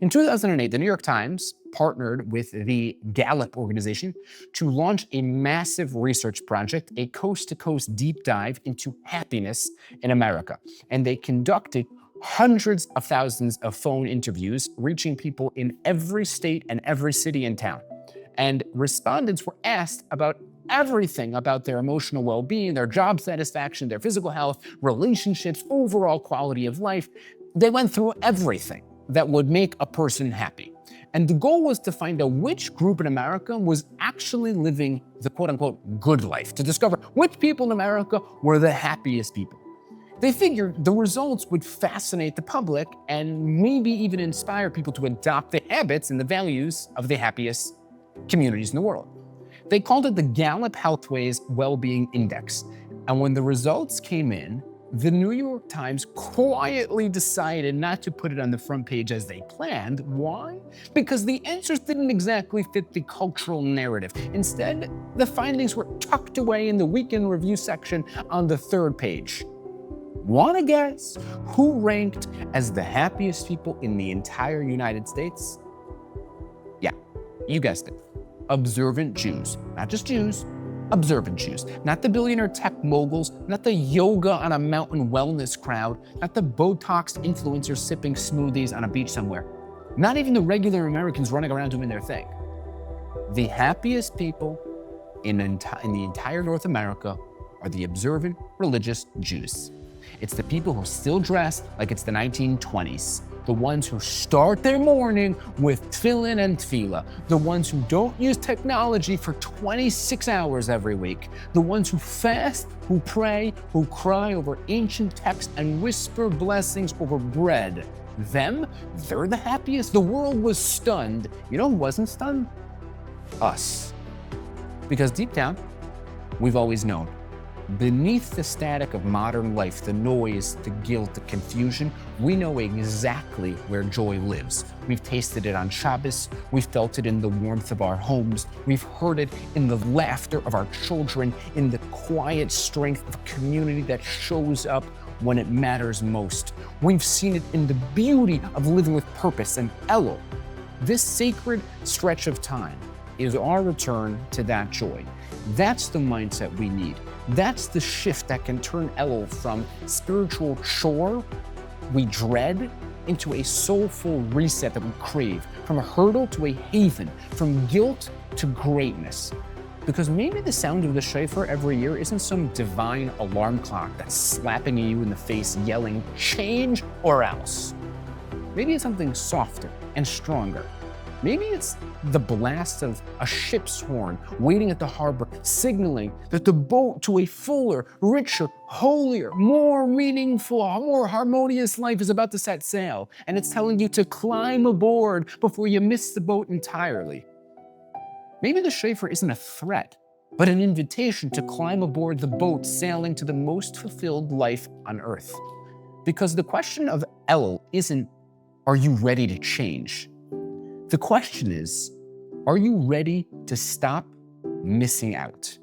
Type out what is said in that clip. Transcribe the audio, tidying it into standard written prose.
In 2008, the New York Times partnered with the Gallup organization to launch a massive research project, a coast-to-coast deep dive into happiness in America. And they conducted hundreds of thousands of phone interviews, reaching people in every state and every city and town. And respondents were asked about everything about their emotional well-being, their job satisfaction, their physical health, relationships, overall quality of life. They went through everything that would make a person happy. And the goal was to find out which group in America was actually living the quote-unquote good life, to discover which people in America were the happiest people. They figured the results would fascinate the public and maybe even inspire people to adopt the habits and the values of the happiest communities in the world. They called it the Gallup Healthways Wellbeing Index. And when the results came in, the New York Times quietly decided not to put it on the front page as they planned. Why? Because the answers didn't exactly fit the cultural narrative. Instead, the findings were tucked away in the weekend review section on the third page. Want to guess who ranked as the happiest people in the entire United States? Yeah, you guessed it. Observant Jews. Not just Jews, observant Jews. Not the billionaire tech moguls, not the yoga on a mountain wellness crowd, not the Botox influencers sipping smoothies on a beach somewhere. Not even the regular Americans running around doing their thing. The happiest people in the entire North America are the observant religious Jews. It's the people who still dress like it's the 1920s. The ones who start their morning with tefillin and tefillah. The ones who don't use technology for 26 hours every week. The ones who fast, who pray, who cry over ancient texts and whisper blessings over bread. They're the happiest. The world was stunned. You know who wasn't stunned? Us. Because deep down, we've always known. Beneath the static of modern life, the noise, the guilt, the confusion, we know exactly where joy lives. We've tasted it on Shabbos, we've felt it in the warmth of our homes, we've heard it in the laughter of our children, in the quiet strength of a community that shows up when it matters most. We've seen it in the beauty of living with purpose. And Elul, this sacred stretch of time, is our return to that joy. That's the mindset we need. That's the shift that can turn Elul from spiritual chore we dread into a soulful reset that we crave, from a hurdle to a haven, from guilt to greatness. Because maybe the sound of the shofar every year isn't some divine alarm clock that's slapping you in the face, yelling, "Change or else." Maybe it's something softer and stronger. Maybe it's the blast of a ship's horn waiting at the harbor, signaling that the boat to a fuller, richer, holier, more meaningful, more harmonious life is about to set sail. And it's telling you to climb aboard before you miss the boat entirely. Maybe the shofar isn't a threat, but an invitation to climb aboard the boat sailing to the most fulfilled life on earth. Because the question of Elul isn't, are you ready to change? The question is, are you ready to stop missing out?